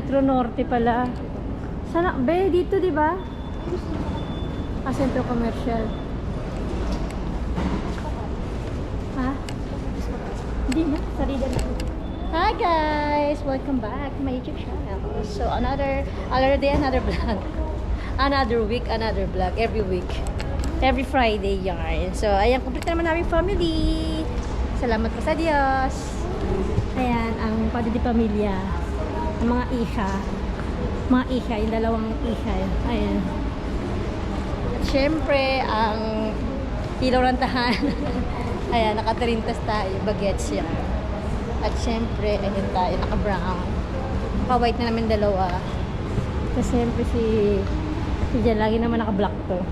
Metro Norte pala. Sana, be, dito di ba? Sentro commercial. Ha? Hindi na, sarili na. Hi guys! Welcome back to my YouTube channel. So, another day, another vlog. Another week, another vlog. Every week. Every Friday yarn. So, ayan, complete na naman namin family. Salamat po sa Diyos. Ayan, ang Padidi Pamilya. Ang mga isha. Mga isha, yung dalawang isha. Ayan. At syempre, ang ilaw ng tahanan. Ayan, nakatarintas tayo. Bagets yan. At syempre, ayun tayo, naka-brown. Naka-white na namin dalawa. Kasi syempre si Jan, lagi naman naka-black to.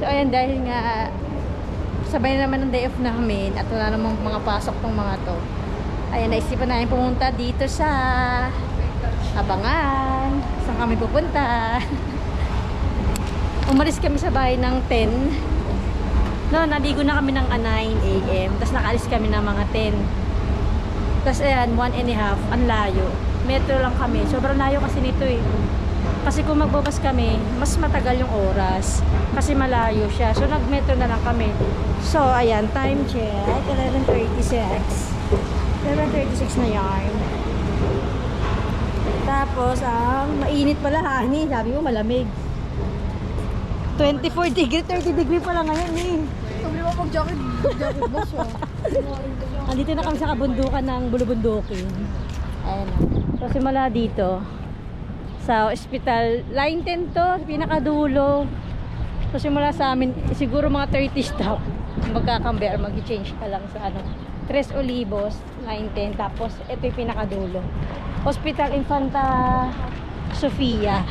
So, ayan, dahil nga sabay na naman ng day off namin at wala namang mga pasok tong mga to. Ayan, naisipan namin pumunta dito sa Abangan. Saan kami pupunta? Umalis kami sa bahay ng 10. No, naligo na kami ng 9 AM. Tapos nakaalis kami ng mga 10. Tapos ayan, 1.5. Ang layo. Metro lang kami. Sobrang layo kasi nito eh. Kasi kung magbabas kami, mas matagal yung oras. Kasi malayo siya. So, nag-metro na lang kami. So, ayan, time check. 11:36. 11:36 na yarn. Tapos, mainit pala, honey. Sabi mo, malamig. 24 degree, 30 degree pala ngayon eh. Sabi mo mag-jacket ba siya? Andito na kami sa kabundukan ng Bulubundukin. Ayan na. So, simula dito sa ospital, line 10 to, pinakadulo. So, simula sa amin, siguro mga 30 stop. Magkakambi or mag-change ka lang sa ano. Tres Olivos, line 10. Tapos, ito yung pinakadulo. Hospital Infanta Sofia.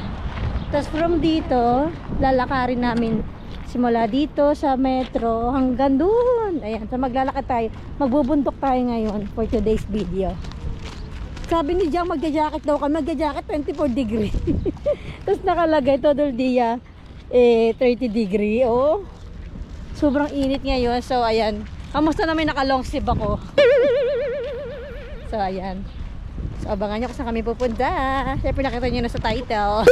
Tapos, from dito, lalakarin namin simula dito sa metro hanggang doon. Ayan, so maglalakad tayo. Magbubundok tayo ngayon for today's video. Sabi ni Jang, magja-jacket daw kami. Magja-jacket 24 degree. Tapos nakalagay, todo dia 30 degree. Oh, sobrang init ngayon. So, ayan. Kamusta namin naka-long sleeve ako. So, ayan. So, abangan nyo kung saan kami pupunta. Siyempre, nakita nyo na sa title.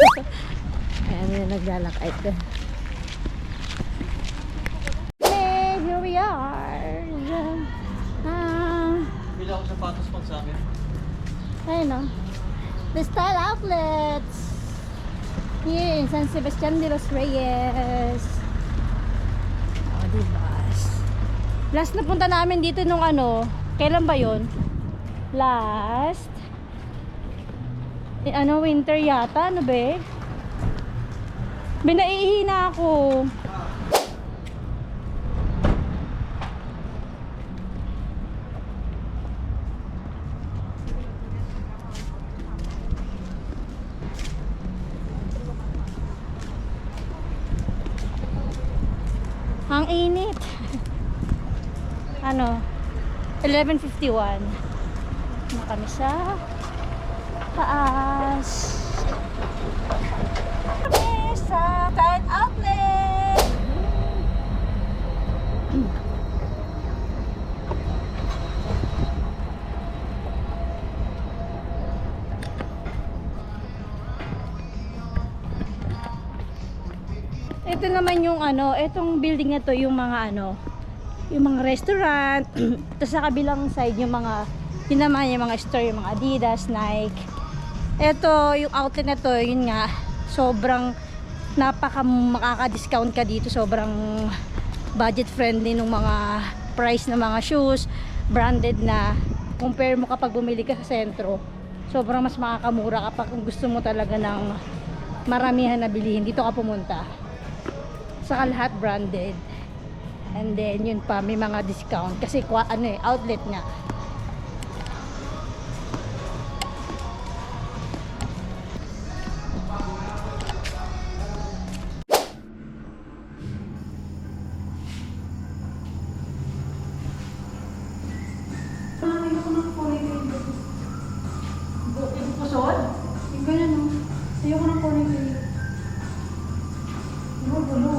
Ayan, yun, naglalakad. Hey, here we are. Bila ako sapatos pang sa akin. Ayun o. The Style Outlets. Here in San Sebastian de los Reyes. O, diba? Last na punta namin dito nung ano. Kailan ba yun? Last. Winter yata. Ano ba? Binaiihina ako. Ang init. 11:51. Na kami sa taas. Kami sa Style Outlet. Ito naman yung etong building na to, yung mga yung mga restaurant. Tapos sa kabilang side yung mga yung mga store, yung mga Adidas, Nike. Ito yung outlet na to, yun nga, sobrang makaka-discount ka dito. Sobrang budget friendly ng mga price ng mga shoes, branded na. Compare mo kapag bumili ka sa sentro, sobrang mas makakamura kapag gusto mo talaga ng maramihan na bilihin. Dito ka pumunta. Saka lahat branded. And then yun pa, may mga discount kasi outlet nga. Pusod? Yung ganyan no? Ayoko ng ponytail. Gulo.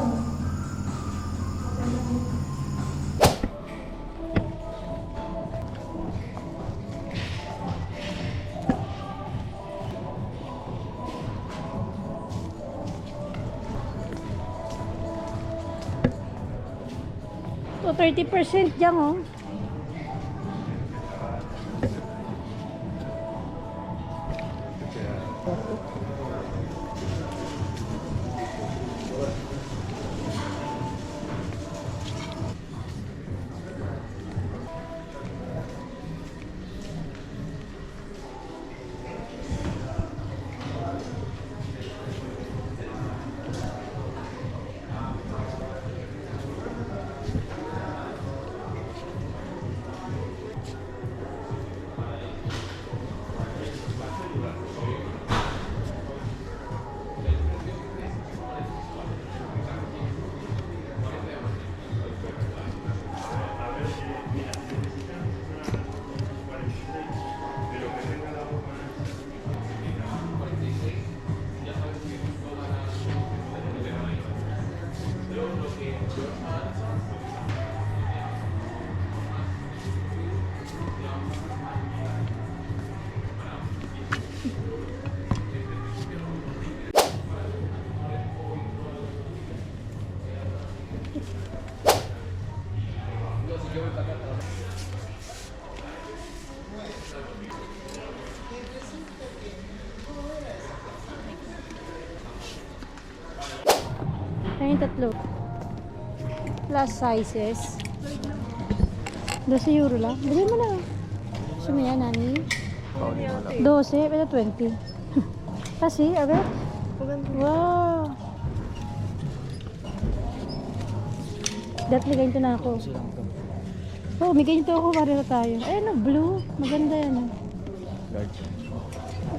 So, 30% dyan, oh. Ayun, tatlo. Plus sizes. 12 euro lang. Bili mo na. Gusto mo yan, nani? 12, pero 20. Kasi, agad. Wow. May ganito na ako. Oh, may ganito ako. Pareho tayo. Ayun, blue. Maganda yan.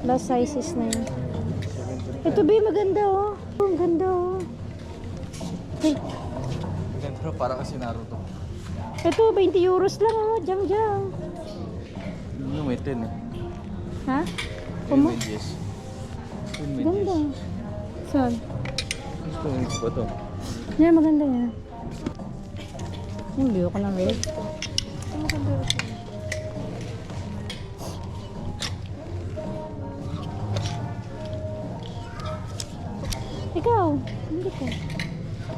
Plus sizes na yun. Ito, ba maganda, oh. Ang ganda, oh. Hey. Pero para kasi Naruto. Ito, 20 euros lang, oh. Jam. Yung may 10 eh. Ha? Yung Kumo? may 10. Yung may Ganda. 10. Saan? Gusto mo ba ito? Yan, maganda yan. Yung view ko ng red. Ikaw, hindi ko.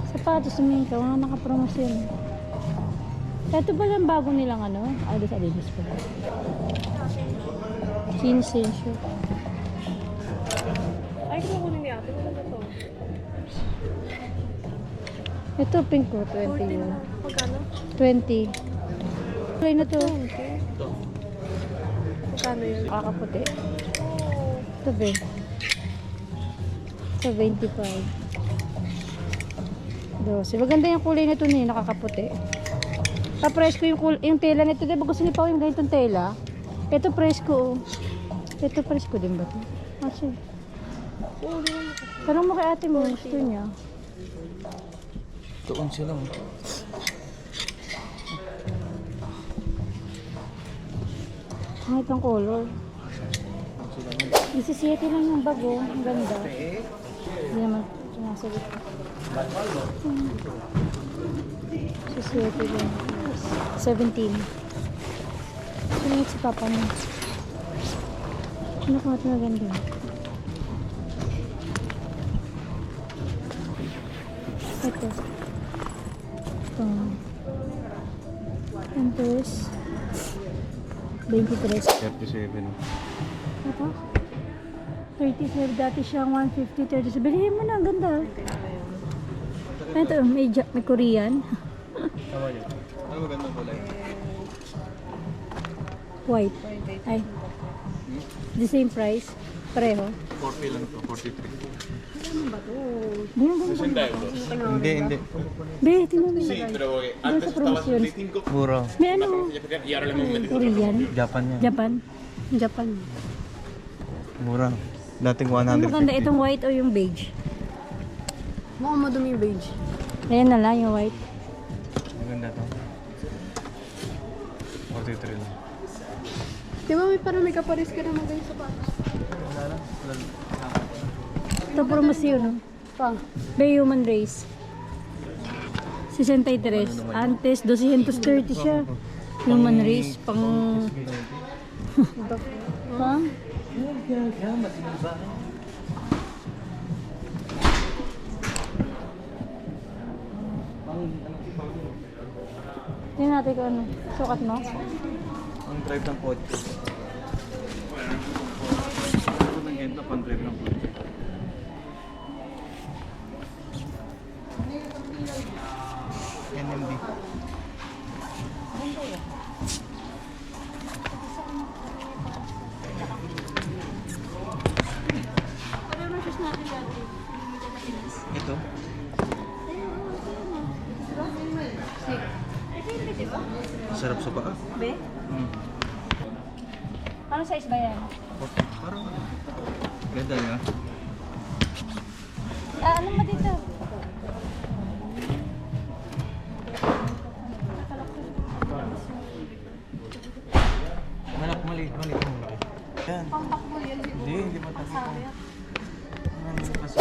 Sapatos naman ikaw, mga nakapromosyon. Ito pala ang bago nilang ano? Adidas pala. Sinsensyo. Ay, kung kunin niya. Ito na to. Ito pink ko, 20 yun. Magkano? 20. Play na to. Ito. Magkano yun? Kakaputi. Ito ba? Ito 25. 12. Maganda yung kulay na ito niya, nakakaputi. Pa-press ko yung tela nito. Diba gusto niyo pa yung ganitong tela? Ito press ko. Ito press ko din ba ito? Kasi. Tanong mo kay ate mo, gusto niya. Ito 11 lang. Ang itong color. 17 lang yung bago. Ang ganda. Hindi naman sinasagot ko. 17 lang. 17. Sunod si papa mo. Ano ka ito na ganda? Ito. Ito. Antes. 23. 37. Ito? 35. Dati siyang 150, 30. Bilhin mo na, ang ganda. Ito, may Korean. Tama yun. Ano magandang kulay? White. Ay. The same price. Pareho. 40 lang to, 43. Hindi. Be, tingnan mo. Sí, pero Doon antes sa estaba promoción. 65, Mura. May ano? y ahora le hemos metido. Korean. Japan yan. Japan. Mura. Dating Ang 150. maganda itong white o yung beige? Mukhang madumi yung beige. Ayan na lang yung white. Maganda to. 43 lang. Di ba may parang may kapares ka naman ganyan sapatos? Wala lang. Ito promosyon, no? Pa. Be, human race. 63. Antes, 230 siya. Human race, pang... pang? Tingnan natin kung ano. Sukat mo. Ang drive ng kotse. Ito ng ganito, pang drive ng kotse. NMB. Ito. Sarap sa paa. Be? Ano size ba yan? Parang ganda nga. Ano ba dito? Mali. Yan. Pampakbo yan. Hindi matakbo. Ano kasi?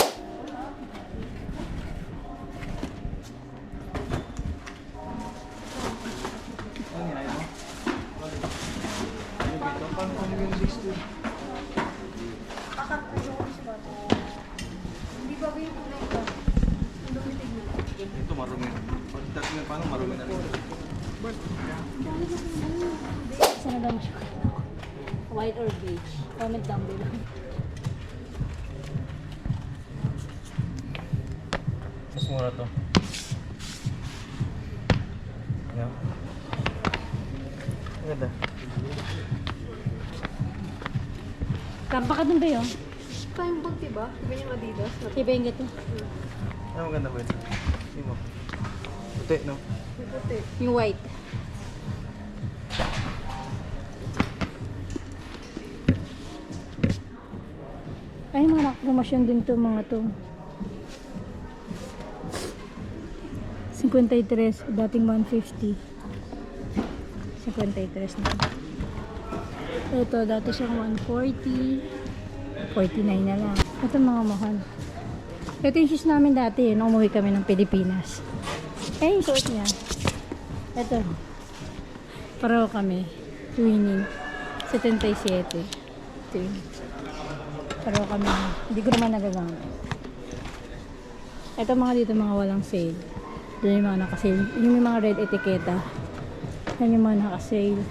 Ano yan ito? Ito, paano yung 60? Hindi ba ba yung kulay ko? Ang dumitig mo. Ito marumi. Pag tatlo na paano marumi na rin. Saan na daw mo siya? White or beige? Comment down below. Mas mura to. Yan. Ganda. Kampa ka dun ba yun? Ito yung bag, diba? Diba yung Adidas? Iba yung gito. Ano maganda ba ito? Hindi mo. Puti, no? May puti. Yung white. Ay, mga promotion din to mga to. 53, dating 150. 53 na. Ito, dati siyang 140. 49 na lang. Ito mga mahal. Ito yung shoes namin dati, nung umuwi kami ng Pilipinas. Eh, yung suot niya. Ito. Pareho kami. Twinning. 77. Ito yun. Pareho kami. Hindi ko naman nagagamit. Ito mga dito, mga walang sale. Doon yung mga nakasale. Yung may mga red etiketa. Yan yung mga nakasale.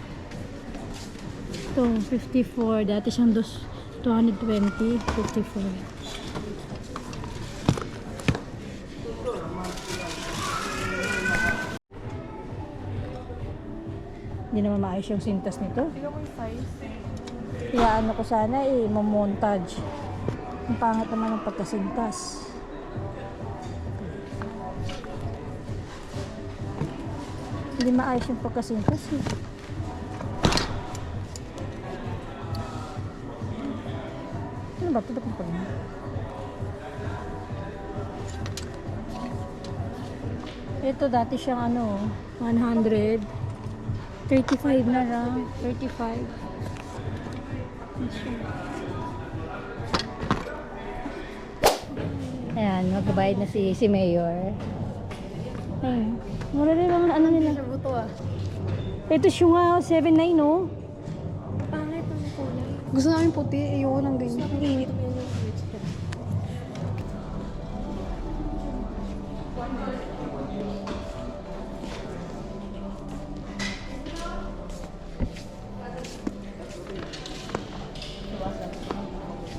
Ito, 54. Dati siyang 220. 54. Hindi naman maayos yung sintas nito. Tignan mo yung size. Kaya ano ko sana mamontage. Ang pangit naman ng pagkasintas. Hindi maayos yung pagkasintas eh. Ano ba? Tutok mo pa rin. Ito dati siyang ano, 100. 35 na lang. 35. Ayan, magbabayad na si Mayor. Ayun. Mura rin lang ano nila. Sa buto ah. Ito siya nga, 7.9 no? Pangit ang kulay. Gusto namin puti. Ayoko ng ganyan. Ang init.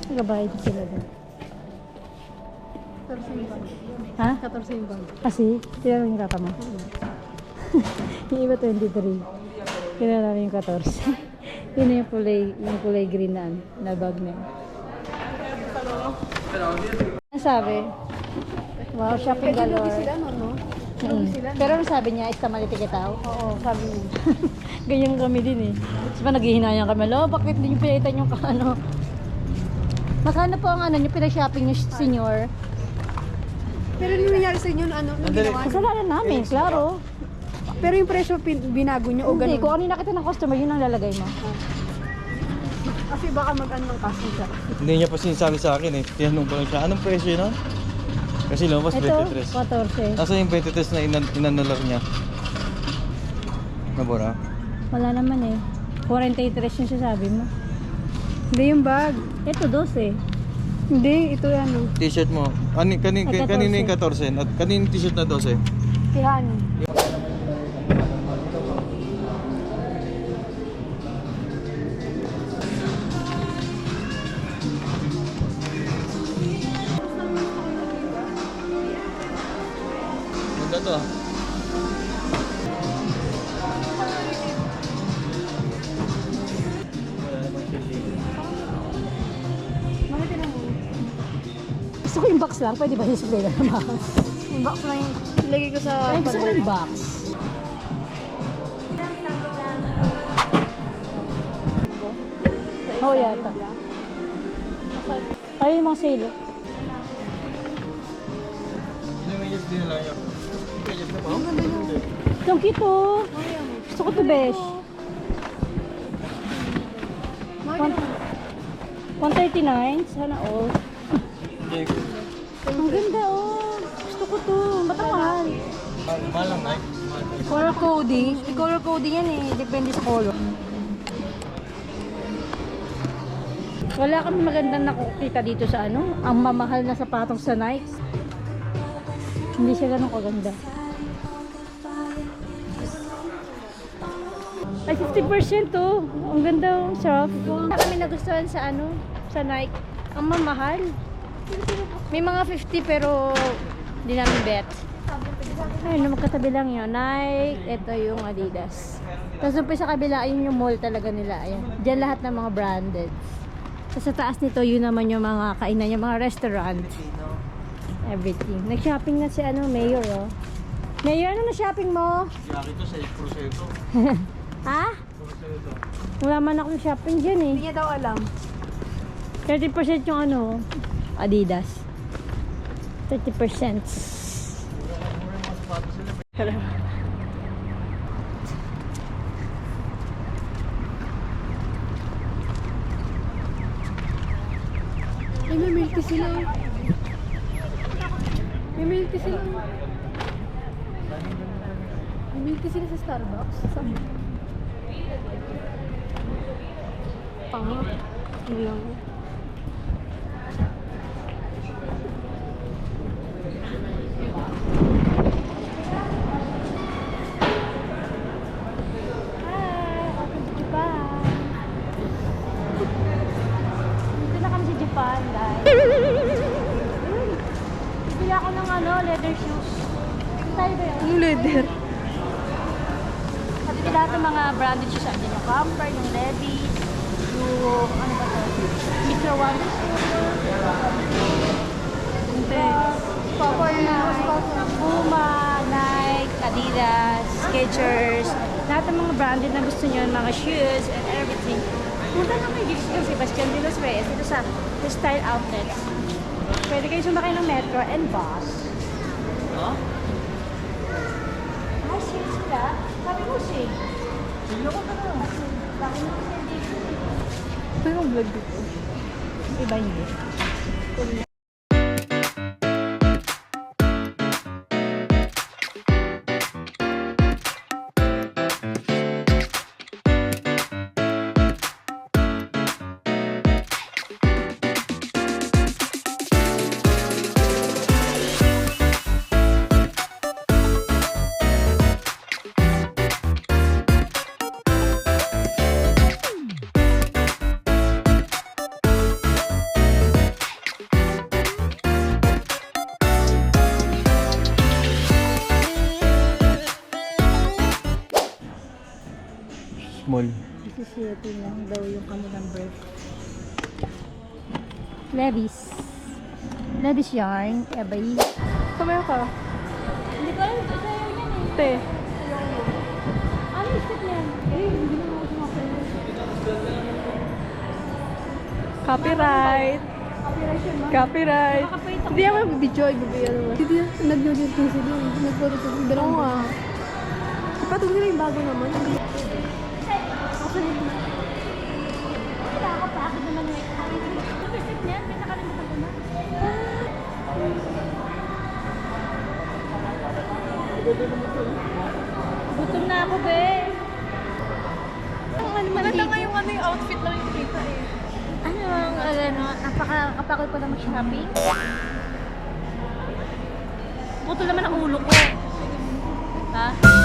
Magbabayad na sila doon. 14 yung bag. Ha? 14 yung bag. Kasi, tira yung kata mo. Yung iba 23. Tira namin yung 14. Yun yung kulay green na bag na yun. Ano sabi? Wow, shopping Kaya lugi galore. sila no? Pero ano sabi niya, istamaliti kita? Oo, sabi niya. Ganyan kami din eh. Tapos pa naghihinayang kami, lo, bakit hindi nyo pinaitan yung ano? Magkano po ang ano nyo, pinag-shopping nyo, senior? Pero yung nangyari sa inyo, ano ginawa niyo? Kasalanan namin, klaro. Pero yung presyo binago niyo o Hindi, ganun? kung ano yung nakita ng customer, yun ang lalagay mo. Kasi baka mag-ano ng customer. Hindi niya pa sinasabi sa akin eh. Tinanong ko lang siya, anong presyo na? Kasi lumabas Ito, 23. 14. Nasa yung 23 na inanular niya? Nabura? Wala naman eh. 43 yung sasabi mo. Hindi yung bag. Ito, 12. Hindi, ito ano. T-shirt mo. Ay, 14. Kanino yung 14? At kanino yung t-shirt na 12? Kihan. Yung box lang, pwede ba display na naman? Yung box lang yung ilagay ko sa Ay, gusto ko yung box. Oo, yata. Ay, yung mga sale. Hindi may yes din lang yun. Yes na po? Itong kito. Gusto ko to, besh. 139. Sana all. Hindi. Ang ganda, oh. Gusto ko to. Ba't ang mahal? Mahal lang, Nike. color coding. May color coding yan eh. Depende sa color. Wala kami magandang nakukita dito sa ano. Ang mamahal na sapatong sa Nike. Hindi siya ganun kaganda. Ay, 50% oh. Ang ganda, oh. Sarap. Wala kami nagustuhan sa ano, sa Nike. Ang mamahal. May mga 50 pero hindi namin bet. Ayun, magkatabi lang yun. Nike, ito yung Adidas. Tapos doon sa kabila, ayun yung mall talaga nila. Ayan. Diyan lahat ng mga branded. Tapos sa taas nito, yun naman yung mga kainan, yung mga restaurant. Everything. Nag-shopping na si ano, Mayor, oh. Mayor, ano na shopping mo? Yaki to sa proseso. Ha? Proseso. Wala man akong shopping dyan eh. Hindi niya daw alam. 30% yung ano, Adidas. 30%. Hello. Ay, may milk tea sila. May milk tea sila. May milk tea sila sa Starbucks. Saan? Panga. Yun lang. Dito na kami sa Japan, guys. Bili ako ng ano, leather shoes. Tayo ba yun? Yung leather. At ito lahat ng mga branded shoes. Andyan yung Comfort, yung Levi's, yung ano ba ito? Mr. One. Puma, Nike, Adidas, Skechers. Lahat ng mga branded na gusto nyo, mga shoes and everything. Punta na kayo dito sa Sebastian de los Reyes, dito sa Style Outlets. Pwede kayo sumakay ng metro and bus. Ha? Ay, sale sila. Sabi mo sale. Sino ko na lang? Laki na kasi dito. Ito yung vlog dito. Iba hindi. Small. Isisiyete lang daw yung kanilang birth. Levi's. Levi's yarn. Ebay. Kumain ka? Hindi ko alam. Sa'yo yan eh. Te. Ano yung step yan? Eh, hindi na ako sumakay. Copyright. Copyright yun, ma'am. Copyright. Nakapait ako. Hindi ako mag-video. Ibibigyan naman. Hindi yan. Nag-video din sila. Nag-photo ko. Oo nga. Ipatong nila yung bago naman. Wala ako pa. Ako naman yung ano yung step niyan? May nakalimutan ko na. Gutom na ako, be. Maganda nga yung ano yung outfit lang yung kita eh. Ano, napaka-kapakal ko na mag-shopping. Puto naman ang ulo ko. Ha?